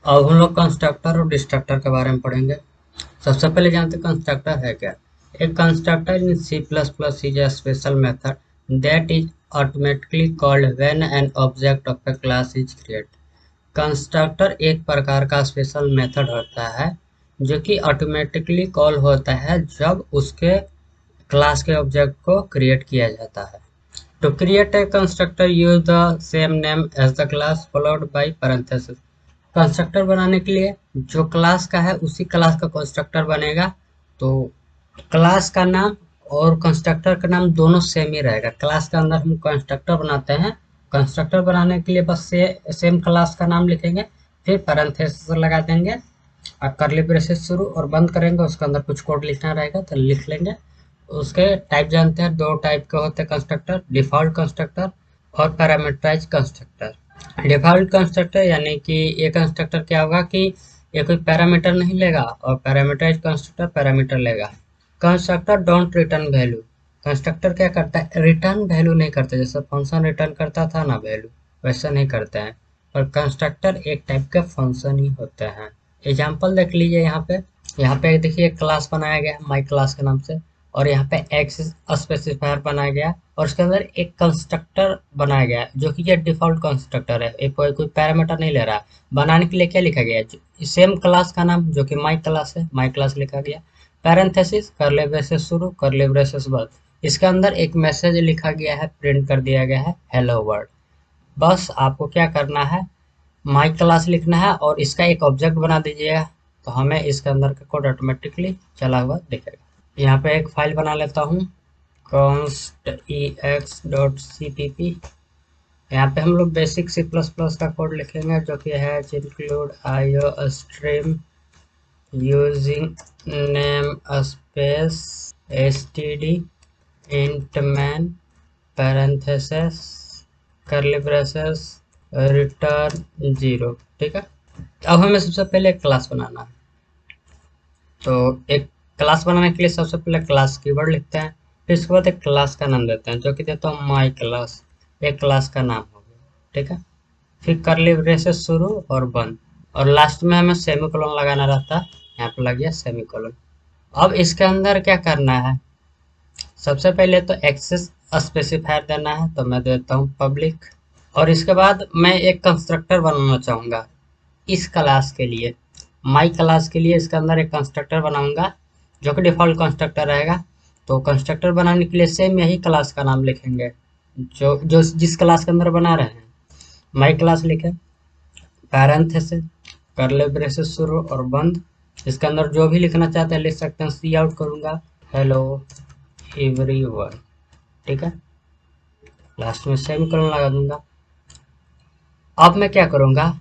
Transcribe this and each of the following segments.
अब हम लोग कंस्ट्रक्टर और डिस्ट्रक्टर के बारे में पढ़ेंगे। सबसे पहले जानते हैं कंस्ट्रक्टर है क्या। एक constructor in C plus plus is a special method that is automatically called when an object of a class is created। Constructor एक प्रकार का स्पेशल मेथड होता है जो कि ऑटोमेटिकली कॉल होता है जब उसके क्लास के ऑब्जेक्ट को क्रिएट किया जाता है। To create a constructor, use the same name as the class followed by parenthesis। Constructor बनाने के लिए जो क्लास का है उसी क्लास का कंस्ट्रक्टर बनेगा। तो क्लास का नाम और कंस्ट्रक्टर का नाम दोनों सेम ही रहेगा। क्लास के अंदर हम कंस्ट्रक्टर बनाते हैं, कंस्ट्रक्टर बनाने के लिए बस सेम क्लास का नाम लिखेंगे, फिर पैरेंथेसिस लगा देंगे और कर्ली ब्रेसेस शुरू और बंद करेंगे। उसके अंदर कुछ कोड लिखना रहेगा तो लिख लेंगे। उसके टाइप जानते हैं, दो टाइप के होते हैं कंस्ट्रक्टर, डिफॉल्ट कंस्ट्रक्टर और पैरामीटराइज कंस्ट्रक्टर। डिफॉल्ट कंस्ट्रक्टर यानी कि ये कंस्ट्रक्टर क्या होगा कि ये कोई पैरामीटर नहीं लेगा और पैरामीटराइज कंस्ट्रक्टर पैरामीटर लेगा। Constructor don't return value. Constructor क्या करता है, रिटर्न वैल्यू नहीं करता। जैसे फंक्शन रिटर्न करता था ना वैल्यू, वैसा नहीं करते हैं। और कंस्ट्रक्टर एक टाइप के फंक्शन ही होते हैं। एग्जाम्पल देख लीजिए यहाँ पे देखिए क्लास बनाया गया है माई क्लास के नाम से, और यहाँ पे एक्स स्पेसिफायर बनाया गया और उसके अंदर एक कंस्ट्रक्टर बनाया गया जो कि ये डिफॉल्ट कंस्ट्रक्टर है, एक कोई पैरामीटर नहीं ले रहा। बनाने के लिए क्या लिखा गया है, सेम क्लास का नाम जो कि माई क्लास है, माई क्लास लिखा गया। पैरेंथेसिस कर्ली ब्रेसेस शुरू कर्ली ब्रेसेस बंद। इसके अंदर एक मैसेज लिखा गया है, प्रिंट कर दिया गया है हेलो वर्ल्ड। बस आपको क्या करना है, माई क्लास लिखना है और इसका एक ऑब्जेक्ट बना दीजिएगा तो हमें इसके अंदर का कोड ऑटोमेटिकली चला हुआ दिखेगा। यहाँ पे एक फाइल बना लेता हूँ, const ex.cpp। यहाँ पे हम लोग बेसिक सी प्लस प्लस का कोड लिखेंगे जो कि है include io stream using name space std int main parenthesis curly braces return 0। ठीक है, अब हमें सबसे पहले एक क्लास बनाना है। तो एक क्लास बनाने के लिए सबसे पहले क्लास कीवर्ड लिखते हैं, फिर इसके बाद एक क्लास का नाम देते हैं जो कि देता हूँ माई क्लास। एक क्लास का नाम हो गया, ठीक है। फिर कर्ली ब्रेसेस शुरू और बंद, और लास्ट में हमें सेमीकोलन लगाना रहता है। यहाँ पे लग गया सेमीकोलन। अब इसके अंदर क्या करना है, सबसे पहले तो एक्सेस स्पेसिफायर देना है तो मैं देता हूँ पब्लिक। और इसके बाद मैं एक कंस्ट्रक्टर बनाना चाहूँगा इस क्लास के लिए, माई क्लास के लिए। इसके अंदर एक कंस्ट्रक्टर बनाऊंगा जो कि डिफॉल्ट कंस्ट्रक्टर रहेगा। तो कंस्ट्रक्टर बनाने के लिए सेम यही क्लास का नाम लिखेंगे जो जो जिस क्लास के अंदर बना रहे हैं। माई क्लास लिखे, पैरेंथेसिस कर्ली ब्रेसेस शुरू और बंद। इसके अंदर जो भी लिखना चाहते हैं लिख सकते हैं। सी आउट करूंगा हेलो एवरीवन, ठीक है। लास्ट में सेमीकोलन लगा दूंगा। अब मैं क्या करूंगा,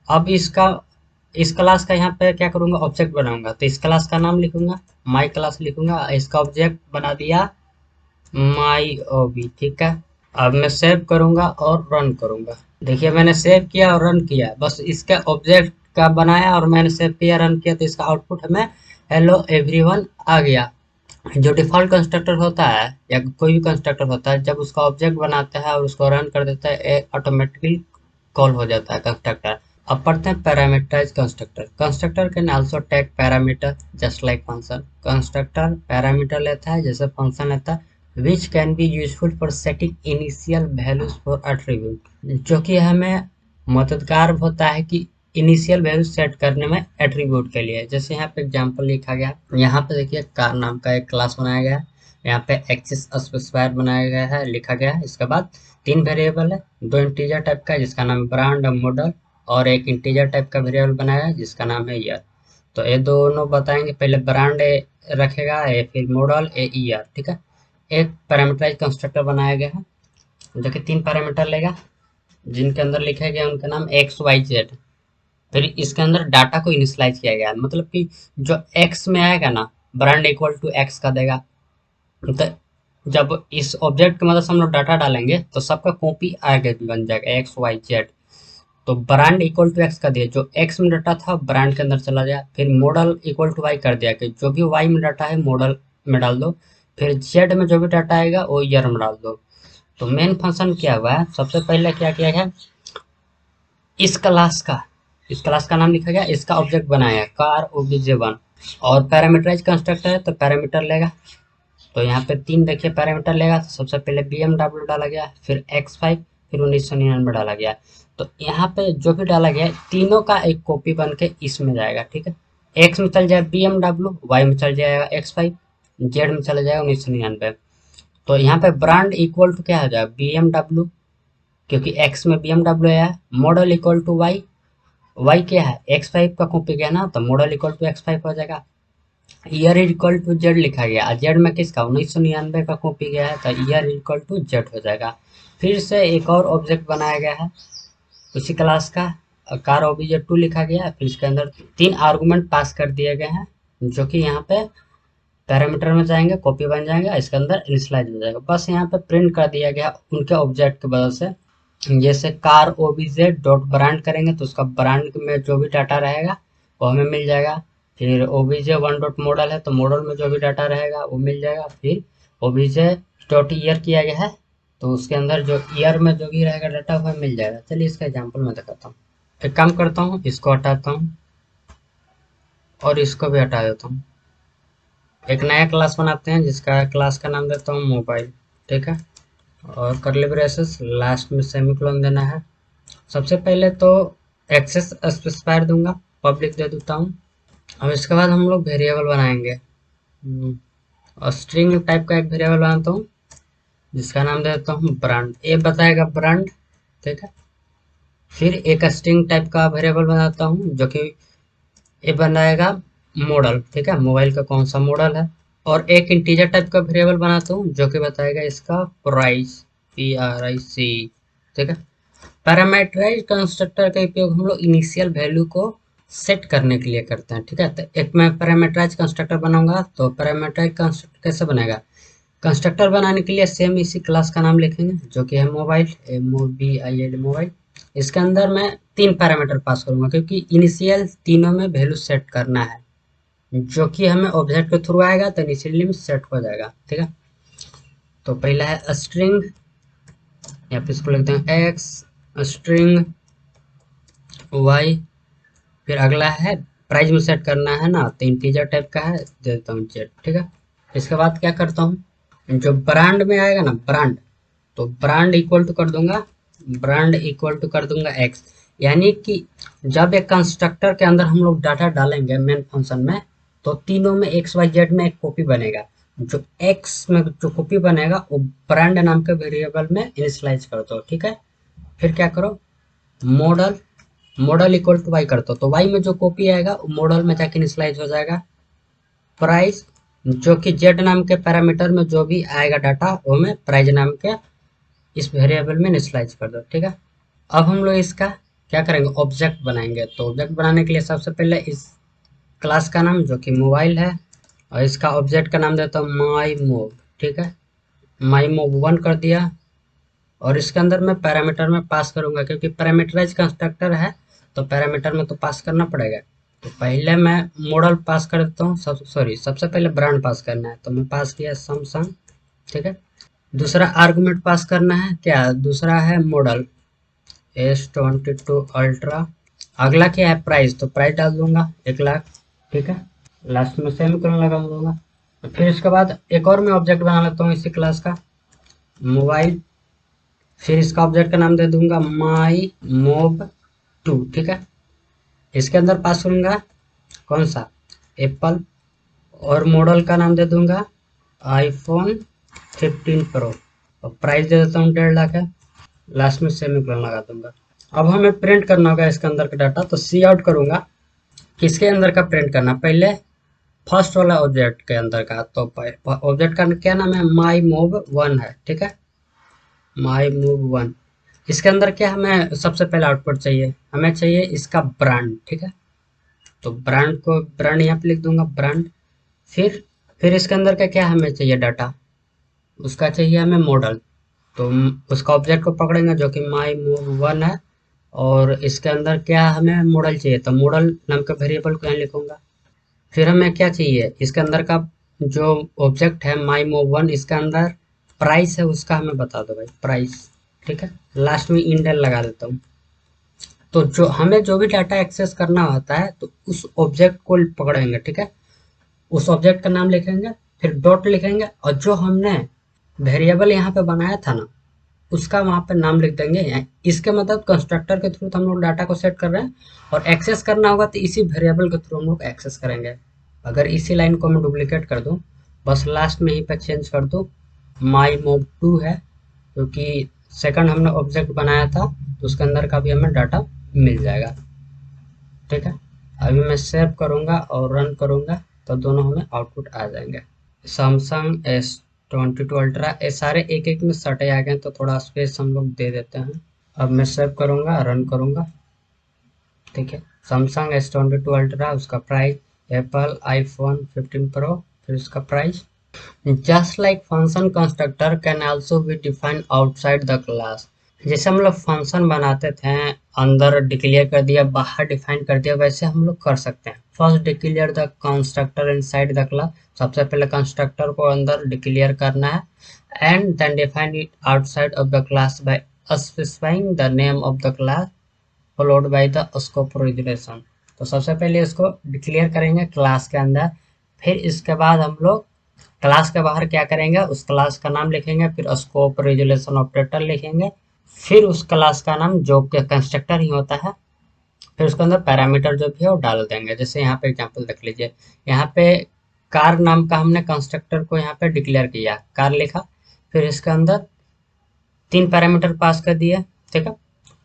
अब इस क्लास का यहाँ पे क्या करूंगा, ऑब्जेक्ट बनाऊंगा। तो इस क्लास का नाम लिखूंगा, माई क्लास लिखूंगा, इसका ऑब्जेक्ट बना दिया माई ओबी, ठीक है। अब मैं सेव करूंगा और रन करूंगा। देखिए मैंने सेव किया और रन किया, बस इसका ऑब्जेक्ट का बनाया और मैंने सेव किया रन किया तो इसका आउटपुट हमें हेलो एवरीवन आ गया। जो डिफॉल्ट कंस्ट्रक्टर होता है या कोई भी कंस्ट्रक्टर होता है, जब उसका ऑब्जेक्ट बनाता है और उसको रन कर देता है ऑटोमेटिकली कॉल हो जाता है कंस्ट्रक्टर। अब पढ़ते हैं parameterised constructor. Constructor can also take parameter just like function. Constructor parameter लेता है जैसे फंक्शन लेता है, which can be useful for setting initial values for attribute, जो कि हमें मददगार होता है कि इनिशियल वैल्यू सेट करने में एट्रीब्यूट के लिए। जैसे यहाँ पे एग्जांपल लिखा गया, यहाँ पे देखिए कार नाम का एक क्लास बनाया गया है, यहाँ पे एक्सेस स्पेसिफायर बनाया गया है, लिखा गया है। इसके बाद तीन वेरिएबल है, दो इंटीजर टाइप का जिसका नाम है ब्रांड मॉडल, और एक इंटीजर टाइप का वेरिएबल बनाया है जिसका नाम है ईयर। तो ये दोनों बताएंगे, पहले ब्रांड रखेगा ए, फिर मॉडल ए ईयर, ठीक है। एक पैरामीटराइज कंस्ट्रक्टर बनाया गया है जो कि तीन पैरामीटर लेगा जिनके अंदर लिखा गया उनका नाम एक्स वाई जेड। फिर इसके अंदर डाटा को इनिशियलाइज किया गया, मतलब कि जो एक्स में आएगा ना, ब्रांड इक्वल टू एक्स का देगा। तो जब इस ऑब्जेक्ट की मदद से हम लोग डाटा डालेंगे तो सबका कॉपी आगे बन जाएगा एक्स वाई जेड। तो ब्रांड इक्वल टू एक्स का दिया, जो एक्स में डाटा था ब्रांड के अंदर चला गया। फिर मॉडल इक्वल टू वाई कर दिया कि जो भी वाई में डाटा है मॉडल में डाल दो। फिर जेड में जो भी डाटा आएगा वो ईयर में डाल दो। तो मेन फंक्शन क्या हुआ है, सबसे पहले क्या किया गया, इस क्लास का इस क्लास का नाम लिखा गया, इसका ऑब्जेक्ट बनाया कार obj1 और पैरामीटराइज कंस्ट्रक्टर है तो पैरामीटर लेगा। तो यहाँ पे 3 देखिए पैरामीटर लेगा। तो सबसे पहले BMW डाला गया, फिर X5, फिर 1999 डाला गया। तो यहाँ पे जो भी डाला गया तीनों का एक कॉपी बन के इसमें जाएगा, ठीक है। X में चल जाए BMW, Y में चल जाएगा X5, Z में चला जाएगा 1999। तो यहाँ पे ब्रांड इक्वल टू क्या हो जाएगा BMW, क्योंकि X में BMW आया। मॉडल इक्वल टू Y क्या है X5 का कॉपी गया ना, तो मॉडल इक्वल टू X5 हो जाएगा। ईयर इक्वल टू जेड लिखा गया, जेड में किसका 1999 का कॉपी गया है, तो ईयर इक्वल टू जेड हो जाएगा। फिर से एक और ऑब्जेक्ट बनाया गया है उसी क्लास का, कार obj2 लिखा गया है। फिर इसके अंदर 3 आर्गुमेंट पास कर दिए गए हैं जो कि यहाँ पे पैरामीटर में जाएंगे, कॉपी बन जाएंगे, इसके अंदर इनिशियलाइज हो जाएगा। बस यहाँ पे प्रिंट कर दिया गया उनके ऑब्जेक्ट की वजह से। जैसे कार obj डॉट ब्रांड करेंगे तो उसका ब्रांड में जो भी डाटा रहेगा वो हमें मिल जाएगा। फिर obj1 डॉट मॉडल है तो मॉडल में जो भी डाटा रहेगा वो मिल जाएगा। फिर obj डॉट ईयर किया गया है तो उसके अंदर जो ईयर में जो भी रहेगा डाटा वो मिल जाएगा। चलिए इसका एग्जांपल मैं दिखाता हूँ। एक काम करता हूँ, इसको हटाता हूँ और इसको भी हटा देता हूँ। एक नया क्लास बनाते हैं जिसका क्लास का नाम देता हूँ मोबाइल, ठीक है। और कर्ली ब्रेसेस, लास्ट में सेमीकोलन देना है। सबसे पहले तो एक्सेस स्पेसिफायर दूंगा, पब्लिक दे देता हूँ। अब इसके बाद हम लोग वेरिएबल बनाएंगे, और स्ट्रिंग टाइप का एक वेरिएबल बनाता हूँ जिसका नाम दे देता हूँ ब्रांड। ये बताएगा ब्रांड, ठीक है। फिर एक स्ट्रिंग टाइप का वेरिएबल बनाता हूँ जो कि ये बनाएगा मॉडल, ठीक है, मोबाइल का कौन सा मॉडल है। और एक इंटीजर टाइप का वेरिएबल बनाता हूँ जो कि बताएगा इसका प्राइस, PRIC, ठीक है। पैरामीटराइज कंस्ट्रक्टर का उपयोग हम लोग इनिशियल वैल्यू को सेट करने के लिए करते हैं, ठीक है। तो एक मैं पैरामीटराइज कंस्ट्रक्टर बनाऊंगा। तो पैरामीटराइज कंस्ट्रक्टर कैसे बनेगा, कंस्ट्रक्टर बनाने के लिए सेम इसी क्लास का नाम लिखेंगे जो कि है मोबाइल, MOBIL मोबाइल। इसके अंदर मैं 3 पैरामीटर पास करूंगा क्योंकि इनिशियल तीनों में वैल्यू सेट करना है जो कि हमें ऑब्जेक्ट के थ्रू आएगा तो इनिशियली में सेट हो जाएगा, ठीक है। तो पहला है स्ट्रिंग, यहाँ पे इसको लिखते हैं एक्स, स्ट्रिंग वाई। फिर अगला है प्राइस में सेट करना है ना, तो इंटीजर टाइप का है, दे देता हूँ जेड, ठीक है। इसके बाद क्या करता हूँ, जो ब्रांड में आएगा ना ब्रांड, तो ब्रांड इक्वल टू कर दूंगा, ब्रांड इक्वल टू कर दूंगा एक्स। यानी कि जब एक कंस्ट्रक्टर के अंदर हम लोग डाटा डालेंगे मेन फंक्शन में तो तीनों में एक्स वाई जेड में एक कॉपी बनेगा। जो एक्स में जो कॉपी बनेगा वो ब्रांड नाम के वेरिएबल में इनिशियलाइज कर दो, ठीक है। फिर क्या करो, model, model equal to Y कर दो, तो वाई में जो कॉपी आएगा वो मॉडल में जाके इनिशियलाइज हो जाएगा। प्राइस, जो कि जेड नाम के पैरामीटर में जो भी आएगा डाटा वो मैं प्राइस नाम के इस वेरिएबल में इनिशियलाइज कर दो, ठीक है। अब हम लोग इसका क्या करेंगे, ऑब्जेक्ट बनाएंगे। तो ऑब्जेक्ट बनाने के लिए सबसे पहले इस क्लास का नाम जो कि मोबाइल है और इसका ऑब्जेक्ट का नाम देता हूँ माई मोब, ठीक है। माई मोब 1 कर दिया और इसके अंदर मैं पैरामीटर में पास करूंगा क्योंकि पैरामीटराइज कंस्ट्रक्टर है तो पैरामीटर में तो पास करना पड़ेगा। तो पहले मैं मॉडल पास कर देता हूँ, सबसे पहले ब्रांड पास करना है तो मैं पास किया सैमसंग, ठीक है। दूसरा आर्गुमेंट पास करना है क्या, दूसरा है मॉडल S22 अल्ट्रा। अगला क्या है प्राइस, तो प्राइस डाल दूंगा 1,00,000, ठीक है। लास्ट में सेमीकोलन लगा दूंगा। फिर इसके बाद एक और मैं ऑब्जेक्ट बना लेता हूँ इसी क्लास का, मोबाइल। फिर इसका ऑब्जेक्ट का नाम दे दूंगा माई मोब 2, ठीक है। इसके अंदर पास करूंगा कौन सा, एप्पल। और मॉडल का नाम दे दूंगा iPhone 15 Pro और प्राइस दे देता हूँ 1,50,000 है। लास्ट में सेमीकोलन लगा दूंगा। अब हमें प्रिंट करना होगा इसके अंदर का डाटा, तो सी आउट करूंगा। किसके अंदर का प्रिंट करना, पहले फर्स्ट वाला ऑब्जेक्ट के अंदर का। तो ऑब्जेक्ट का क्या नाम है, माई मूव 1 है, ठीक है, माई मूव 1। इसके अंदर क्या हमें सबसे पहले आउटपुट चाहिए, हमें चाहिए इसका ब्रांड, ठीक है। तो ब्रांड को, ब्रांड यहाँ पे लिख दूंगा ब्रांड। फिर इसके अंदर का क्या हमें चाहिए डाटा, उसका चाहिए हमें मॉडल। तो उसका ऑब्जेक्ट को पकड़ेंगे जो कि माई मूव 1 है और इसके अंदर क्या हमें मॉडल चाहिए, तो मॉडल नाम का वेरिएबल को यहाँ लिखूंगा। फिर हमें क्या चाहिए, इसके अंदर का जो ऑब्जेक्ट है माई मूव 1, इसके अंदर प्राइस है उसका हमें बता दो भाई, प्राइस, ठीक है। लास्ट में इंडेल लगा देता हूँ। तो जो हमें जो भी डाटा एक्सेस करना होता है तो उस ऑब्जेक्ट को पकड़ेंगे, ठीक है, उस ऑब्जेक्ट का नाम लिखेंगे, फिर डॉट लिखेंगे, और जो हमने वेरिएबल यहाँ पे बनाया था ना उसका वहाँ पे नाम लिख देंगे। इसके मतलब कंस्ट्रक्टर के थ्रू हम लोग डाटा को सेट कर रहे हैं, और एक्सेस करना होगा तो इसी वेरिएबल के थ्रू हम लोग एक्सेस करेंगे। अगर इसी लाइन को मैं डुप्लीकेट कर दूं, बस लास्ट में ही पे चेंज कर दूं, माई मोब टू है, क्योंकि सेकंड हमने ऑब्जेक्ट बनाया था तो उसके अंदर का भी हमें डाटा मिल जाएगा, ठीक है। अभी मैं सेव करूंगा और रन करूंगा तो दोनों हमें आउटपुट आ जाएंगे। सैमसंग S22 अल्ट्रा, ये सारे एक एक में सटे आ गए, तो थोड़ा स्पेस हम लोग दे देते हैं। अब मैं सेव करूंगा, रन करूंगा, ठीक है। सैमसंग S22 अल्ट्रा, उसका प्राइस, एप्पल आईफोन 15 प्रो, फिर उसका price. Just like function constructor can also be defined outside the class. जैसे हम लोग फंक्शन बनाते थे, अंदर डिक्लेयर कर दिया, बाहर डिफाइन कर दिया, वैसे हम लोग कर सकते हैं। First declare the constructor inside the class, सबसे पहले कंस्ट्रक्टर को अंदर डिक्लेयर करना है, and then define it outside of the class by specifying the name of the class followed by the scope resolution. तो सबसे पहले इसको डिक्लेयर करेंगे क्लास के अंदर, फिर इसके बाद हम लोग क्लास के बाहर क्या करेंगे, उस क्लास का नाम लिखेंगे, फिर स्कोप रेजुलेशन ऑपरेटर लिखेंगे, फिर उस क्लास का नाम जो कि कंस्ट्रक्टर ही होता है, फिर उसके अंदर पैरामीटर जो भी है वो डाल देंगे। जैसे यहाँ पे एग्जांपल देख लीजिए, यहाँ पे कार नाम का हमने कंस्ट्रक्टर को यहाँ पे डिक्लेयर किया, कार लिखा, फिर इसके अंदर 3 पैरामीटर पास कर दिए, ठीक है,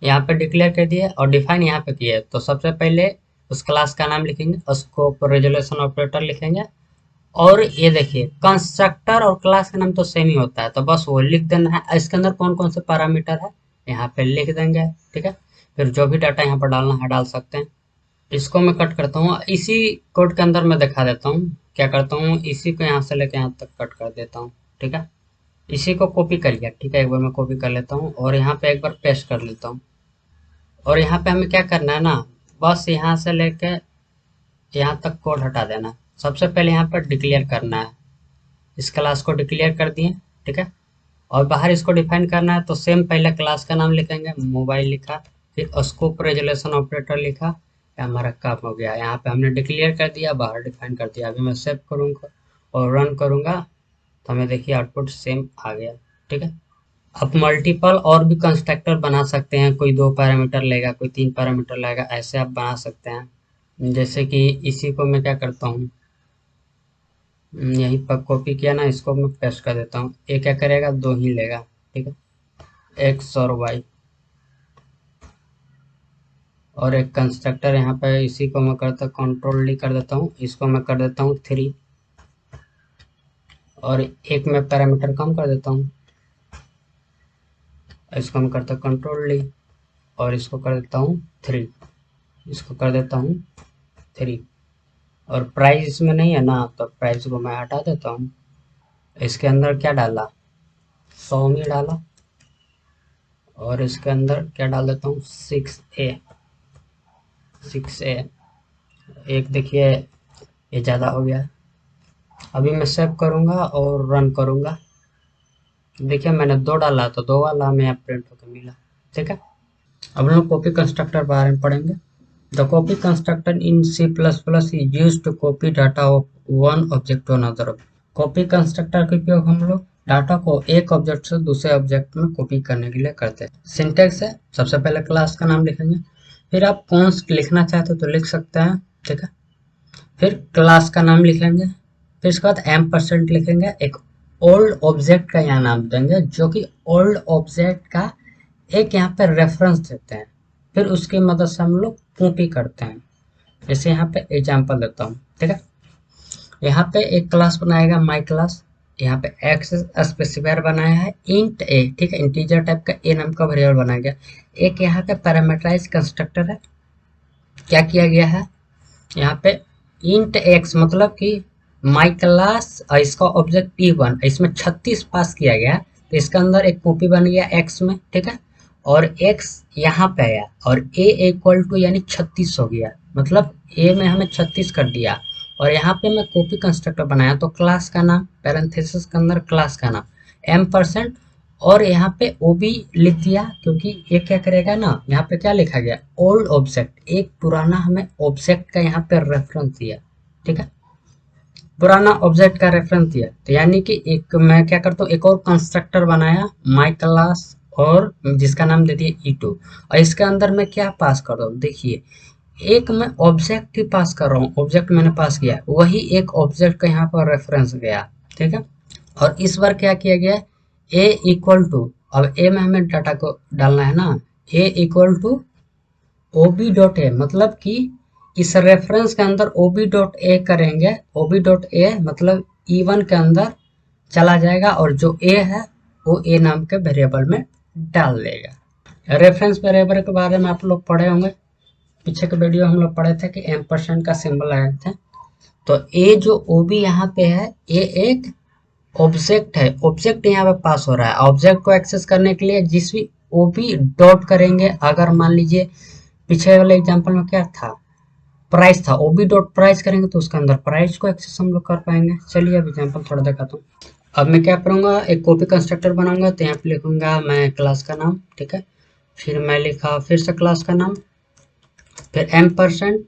यहाँ पे डिक्लेयर कर दिए और डिफाइन यहाँ पे किए। तो सबसे पहले उस क्लास का नाम लिखेंगे, स्कोप रेजुलेशन ऑपरेटर लिखेंगे, और ये देखिए कंस्ट्रक्टर और क्लास का नाम तो सेम ही होता है, तो बस वो लिख देना है। इसके अंदर कौन कौन से पैरामीटर है यहाँ पे लिख देंगे, ठीक है। फिर जो भी डाटा यहाँ पर डालना है डाल सकते हैं। इसको मैं कट करता हूँ, इसी कोड के अंदर मैं दिखा देता हूँ क्या करता हूँ। इसी को यहाँ से लेके यहाँ तक कट कर देता हूँ, ठीक है। इसी को कॉपी कर लिया, ठीक है, एक बार मैं कॉपी कर लेता हूँ और यहाँ पे एक बार पेस्ट कर लेता हूँ। और यहाँ पे हमें क्या करना है ना, बस यहाँ से लेके यहाँ तक कोड हटा देना। सबसे पहले यहाँ पर डिक्लेयर करना है, इस क्लास को डिक्लेयर कर दिए, ठीक है। और बाहर इसको डिफाइन करना है, तो सेम पहले क्लास का नाम लिखेंगे, मोबाइल लिखा, फिर स्कोप रेजुलेशन ऑपरेटर लिखा, हमारा काम हो गया। यहाँ पे हमने डिक्लेयर कर दिया, बाहर डिफाइन कर दिया। अभी मैं सेव करूँगा और रन करूँगा तो हमें देखिए आउटपुट सेम आ गया, ठीक है। अब मल्टीपल और भी कंस्ट्रक्टर बना सकते हैं, कोई 2 पैरामीटर लेगा, कोई 3 पैरामीटर लेगा, ऐसे आप बना सकते हैं। जैसे कि इसी को मैं क्या करता हूँ, यहीं पर कॉपी किया ना, इसको मैं पेस्ट कर देता हूँ। ये क्या करेगा, 2 ही लेगा, ठीक है, एक्स और वाई। और एक कंस्ट्रक्टर यहाँ पे, इसी को मैं करता कंट्रोल डी कर देता हूँ, इसको मैं कर देता हूँ 3, और एक में पैरामीटर कम कर देता हूँ, इसको मैं करता कंट्रोल डी और इसको कर देता हूँ 3, इसको कर देता हूँ 3। और प्राइस इसमें नहीं है ना, तो प्राइस को मैं हटा देता हूँ। इसके अंदर क्या डाला, 100 डाला, और इसके अंदर क्या डाल देता हूँ, 6A। एक देखिए ये ज़्यादा हो गया। अभी मैं सेव करूँगा और रन करूँगा, देखिए मैंने 2 डाला तो 2 वाला हमें यहाँ प्रिंट होकर मिला, ठीक है। अब हम लोग कॉपी कंस्ट्रक्टर बारे में पढ़ेंगे। The copy constructor in C++ is used to copy data of one object to another. Copy constructor का उपयोग हम लोग डाटा को एक ऑब्जेक्ट से दूसरे ऑब्जेक्ट में कॉपी करने के लिए करते हैं। सिंटेक्स है, सबसे पहले क्लास का नाम लिखेंगे, फिर आप कॉन्स्ट लिखना चाहते हो तो लिख सकते हैं, ठीक है। फिर क्लास का नाम लिखेंगे, फिर इसके बाद एम% लिखेंगे, एक ओल्ड ऑब्जेक्ट का यहाँ नाम देंगे, जो कि ओल्ड ऑब्जेक्ट का एक यहाँ पे रेफरेंस देते हैं। फिर उसकी मदद से हम लोग कॉपी करते हैं। जैसे यहाँ पे एग्जांपल देता हूँ, ठीक है। यहाँ पे एक क्लास बनाएगा माई क्लास, यहाँ पे एक्स स्पेसिफायर बनाया है, इंट ए, ठीक है, इंटीजर टाइप का ए नाम का वेरिएबल बनाया गया। एक यहाँ पे पैरामीटराइज कंस्ट्रक्टर है, क्या किया गया है यहाँ पे इंट एक्स, मतलब कि माई क्लास, इसका ऑब्जेक्ट P1, इसमें 36 पास किया गया, तो इसका अंदर एक कॉपी बन गया एक्स में, ठीक है। और एक्स यहाँ पे आया और ए इक्वल टू यानी 36 हो गया, मतलब ए में हमें 36 कर दिया। और यहाँ पे मैं कॉपी कंस्ट्रक्टर बनाया, तो क्लास का नाम पैरेंथेसिस के अंदर क्लास का नाम M% और यहाँ पे ओबी लिख दिया, क्योंकि ये क्या करेगा ना, यहाँ पे क्या लिखा गया, ओल्ड ऑब्जेक्ट, एक पुराना हमें ऑब्जेक्ट का यहाँ पे रेफरेंस दिया, ठीक है, पुराना ऑब्जेक्ट का रेफरेंस दिया। तो यानी कि एक मैं क्या करता हूँ, एक और कंस्ट्रक्टर बनाया माई क्लास, और जिसका नाम दे दिया E2, और इसके अंदर मैं क्या पास कर रहा हूँ, देखिए एक मैं ऑब्जेक्ट ही पास कर रहा हूँ, ऑब्जेक्ट मैंने पास किया, वही एक ऑब्जेक्ट का यहाँ पर रेफरेंस गया, ठीक है। और इस बार क्या किया गया, ए इक्वल टू, अब ए में हमें डाटा को डालना है ना, A equal to OB dot A, मतलब कि इस रेफरेंस के अंदर ओबी डॉट ए करेंगे, ओबी डॉट ए मतलब E1 के अंदर चला जाएगा, और जो ए है वो ए नाम के वेरिएबल में डाल देगा। रेफरेंस वेरिएबल के बारे में आप लोग पढ़े होंगे, पीछे के वीडियो हम लोग पढ़े थे कि एम्परसेंड का सिंबल आए थे। तो ए जो ओबी यहाँ पे है, ये एक ऑब्जेक्ट है, ऑब्जेक्ट यहाँ पे पास हो रहा है। ऑब्जेक्ट को एक्सेस करने के लिए जिस भी ओबी डॉट करेंगे, अगर मान लीजिए पीछे वाले एग्जांपल में क्या था, प्राइस था, ओबी डॉट प्राइस करेंगे तो उसके अंदर प्राइस को एक्सेस हम लोग कर पाएंगे। चलिए अब एग्जांपल थोड़ा दिखाता हूँ। अब मैं क्या करूँगा, एक कॉपी कंस्ट्रक्टर बनाऊंगा, तो यहाँ पे लिखूंगा मैं क्लास का नाम, ठीक है, फिर मैं लिखा फिर से क्लास का नाम, फिर M%,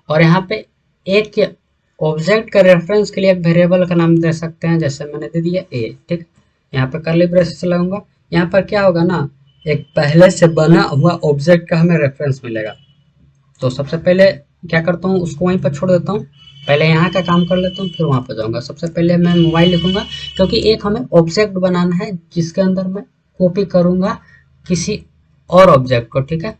और यहाँ पे एक ऑब्जेक्ट का रेफरेंस के लिए एक वेरिएबल का नाम दे सकते हैं, जैसे मैंने दे दिया ए, ठीक। यहाँ पे कर्ली ब्रेसेस लगाऊंगा। यहाँ पर क्या होगा ना, एक पहले से बना हुआ ऑब्जेक्ट का हमें रेफरेंस मिलेगा। तो सबसे पहले क्या करता हूँ, उसको वहीं पर छोड़ देता हूँ, पहले यहाँ का काम कर लेता हूँ, फिर वहाँ पर जाऊँगा। सबसे पहले मैं मोबाइल लिखूंगा, क्योंकि एक हमें ऑब्जेक्ट बनाना है जिसके अंदर मैं कॉपी करूँगा किसी और ऑब्जेक्ट को, ठीक है।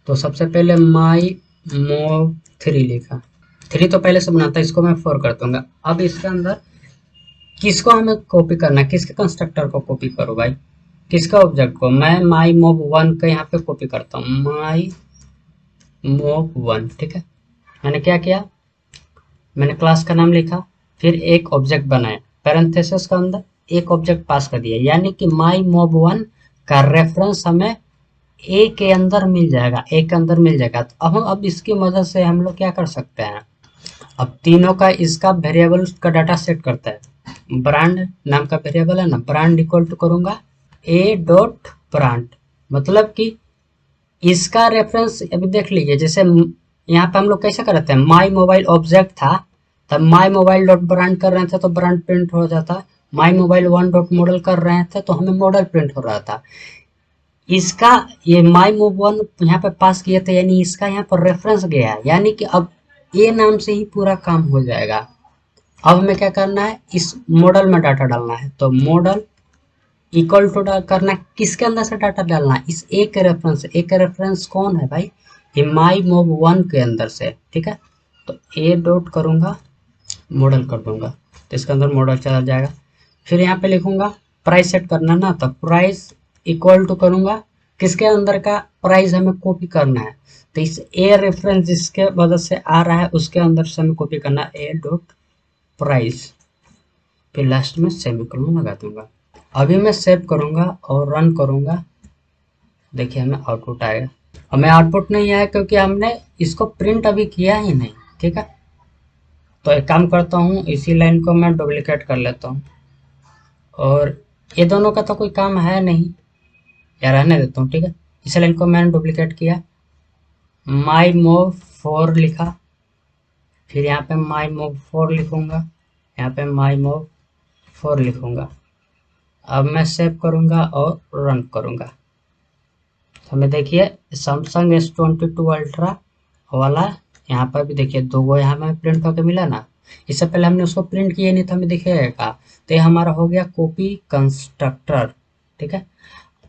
तो सबसे पहले माई मोब 3 लिखा, 3 तो पहले से बनाता है, इसको मैं 4 कर दूंगा। अब इसके अंदर किसको हमें कॉपी करना है, किसके कंस्ट्रक्टर को कॉपी करो भाई, किसका ऑब्जेक्ट को, मैं माई मोब 1 का यहाँ पे कॉपी करता हूँ, माई मोब 1, ठीक है। मैंने क्या किया, मैंने क्लास का नाम लिखा, फिर एक ऑब्जेक्ट बनाया, पैरेंथेसिस के अंदर एक ऑब्जेक्ट पास कर दिया, यानी कि माई मोब 1 का रेफरेंस हमें ए के अंदर मिल जाएगा, ए के अंदर मिल जाएगा। तो अब इसकी मदद से हम लोग क्या कर सकते हैं, अब तीनों का इसका वेरिएबल का डाटा सेट करता है, ब्रांड नाम का वेरिएबल है ना, ब्रांड इक्वल टू करूंगा ए डॉट ब्रांड, मतलब कि इसका रेफरेंस अभी देख लीजिए, जैसे यहाँ पे हम लोग कैसे करते हैं, माई मोबाइल ऑब्जेक्ट था, तब माई मोबाइल डॉट ब्रांड कर रहे थे तो ब्रांड प्रिंट हो जाता, माई मोबाइल 1 डॉट मॉडल कर रहे थे तो हमें मॉडल प्रिंट हो रहा था। इसका ये माई मूव 1 यहाँ पे पास किया था, यानी इसका यहाँ पर रेफरेंस गया है, यानी कि अब ए नाम से ही पूरा काम हो जाएगा। अब हमें क्या करना है, इस मॉडल में डाटा डालना है, तो मॉडल इक्वल टू करना है, किसके अंदर से डाटा डालना है, इस ए के रेफरेंस, ए के रेफरेंस कौन है भाई, ये माई मूव 1 के अंदर से, ठीक है। तो ए डॉट करूंगा, मॉडल कर दूंगा, तो इसके अंदर मॉडल चला जाएगा। फिर यहाँ पे लिखूंगा प्राइस सेट करना ना, तो प्राइस इक्वल टू करूंगा, किसके अंदर का प्राइस हमें कॉपी करना है, तो इस ए रेफरेंस जिसके वजह से आ रहा है उसके अंदर से हमें कॉपी करना है, ए डॉट प्राइस, फिर लास्ट में सेमीकोलन लगा दूंगा। अभी मैं सेव करूंगा और रन करूंगा, देखिए हमें आउटपुट आएगा। हमें आउटपुट नहीं आया क्योंकि हमने इसको प्रिंट अभी किया ही नहीं, ठीक है। तो एक काम करता हूँ, इसी लाइन को मैं डुप्लीकेट कर लेता हूँ, और ये दोनों का तो कोई काम है नहीं, या रहने देता हूँ, ठीक है। इस लाइन को मैंने डुप्लीकेट किया, माई मोव 4 लिखा, फिर यहाँ पे माई मोव 4 लिखूंगा, यहाँ पे माई मोव 4 लिखूंगा। अब मैं सेव करूंगा और रन करूंगा, तो हमें देखिए सैमसंग S22 अल्ट्रा वाला यहाँ पर भी देखिए दो गो यहाँ में प्रिंट करके मिला ना, इससे पहले हमने उसको प्रिंट किया नहीं तो हमें दिखेगा। तो ये हमारा हो गया कॉपी कंस्ट्रक्टर, ठीक है।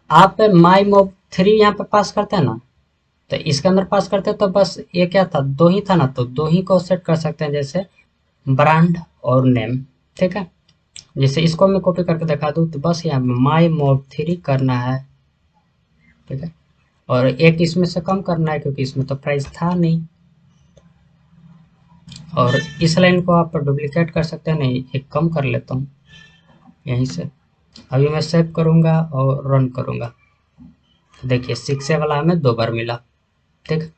आप माई मोब 3 यहाँ पे पास करते हैं ना, तो इसके अंदर पास करते हैं, तो बस ये क्या था, दो ही था ना, तो दो ही को सेट कर सकते हैं, जैसे ब्रांड और नेम, ठीक है। जैसे इसको मैं कॉपी करके दिखा दूँ, तो बस यहाँ माई मोब 3 करना है, ठीक है, और एक इसमें से कम करना है क्योंकि इसमें तो प्राइस था नहीं, और इस लाइन को आप डुप्लीकेट कर सकते हैं, नहीं एक कम कर लेता हूँ यहीं से। अभी मैं सेव करूँगा और रन करूँगा, देखिए 6 वाला हमें 2 बार मिला, ठीक।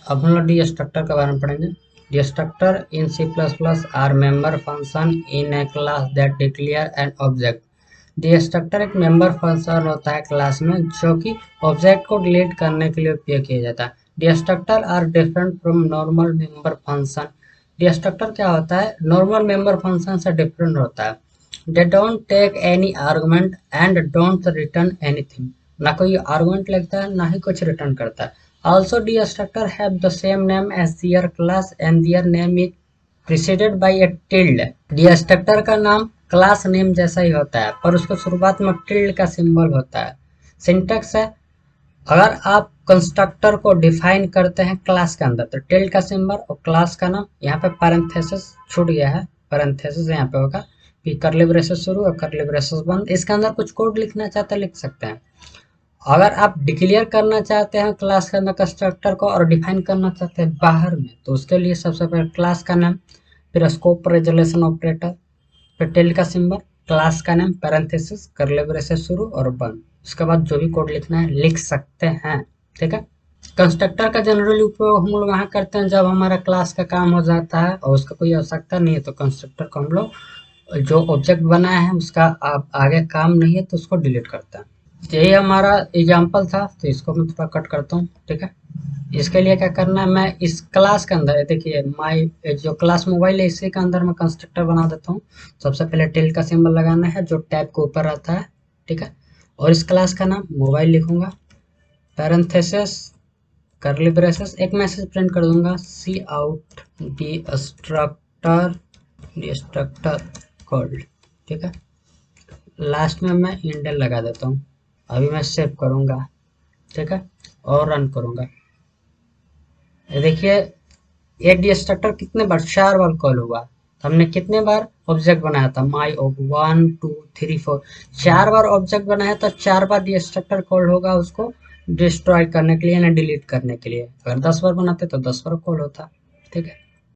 अब हम लोग डी स्ट्रक्टर के बारे में पढ़ेंगे। Destructor in C++ are member function in a class that declare an object. Destructor एक मेंबर फंक्शन होता है क्लास में जो कि ऑब्जेक्ट को डिलीट करने के लिए उपयोग किया जाता है। Destructor are different from normal member function. Destructor क्या होता है, नॉर्मल मेंबर फंक्शन से डिफरेंट होता है। They don't take any argument and don't return anything. ना कोई आर्गुमेंट लगता है ना ही कुछ रिटर्न करता है। Also, destructor have the same name as their class and their name is preceded by a tilde। Destructor का नाम क्लास नेम जैसा ही होता है पर उसको शुरुआत में टिल्ड का सिंबल होता है। सिंटेक्स है, अगर आप कंस्ट्रक्टर को डिफाइन करते हैं क्लास के अंदर तो टिल्ड का सिंबल और क्लास का नाम, यहाँ पे पैरेंथेसिस छूट गया है, पैरेंथेसिस यहाँ पे होगा, फिर कर्ली ब्रेसेस शुरू और कर्ली ब्रेसेस बंद। इसके अंदर कुछ कोड लिखना चाहते हैं लिख सकते हैं। अगर आप डिक्लेयर करना चाहते हैं क्लास के अंदर कंस्ट्रक्टर को और डिफाइन करना चाहते हैं बाहर में तो उसके लिए सबसे पहले क्लास का नाम, फिर स्कोप रेजोल्यूशन ऑपरेटर, फिर टिल्ड का सिंबल, क्लास का नाम, पैरेंथेसिस, कर्ली ब्रेसेस शुरू और बंद। उसके बाद जो भी कोड लिखना है लिख सकते हैं। ठीक है। कंस्ट्रक्टर का जनरली उपयोग हम लोग वहाँ करते हैं जब हमारा क्लास का काम हो जाता है और उसका कोई आवश्यकता नहीं है तो कंस्ट्रक्टर को हम लोग जो ऑब्जेक्ट बनाया है उसका आगे काम नहीं है तो उसको डिलीट करते हैं। यही हमारा एग्जाम्पल था तो इसको मैं थोड़ा कट करता हूँ। ठीक है। इसके लिए क्या करना है, मैं इस क्लास के अंदर देखिए माई जो क्लास मोबाइल है इसी के अंदर मैं कंस्ट्रक्टर बना देता हूँ। सबसे पहले टिल्ड का सिंबल लगाना है जो टैब के ऊपर रहता है। ठीक है। और इस क्लास का नाम मोबाइल लिखूंगा, पैरेंथेसिस, कर्ली ब्रेसेस, एक मैसेज प्रिंट कर दूंगा, सी आउट डिस्ट्रक्टर डिस्ट्रक्टर कॉल्ड। ठीक है। लास्ट में मैं इंडेल लगा देता हूँ। अभी मैं सेव करूंगा। ठीक है। और रन करूंगा। ये देखिए एक डिस्ट्रक्टर कितने बार, 4 बार कॉल हुआ। हमने कितने बार ऑब्जेक्ट बनाया था, माई ऑफ 1 2 3 4, 4 बार ऑब्जेक्ट बनाया तो 4 बार डिस्ट्रक्टर कॉल होगा उसको डिस्ट्रॉय करने के लिए ना डिलीट करने के लिए। अगर 10 बार बनाते तो 10 बार कॉल होता। ठीक है।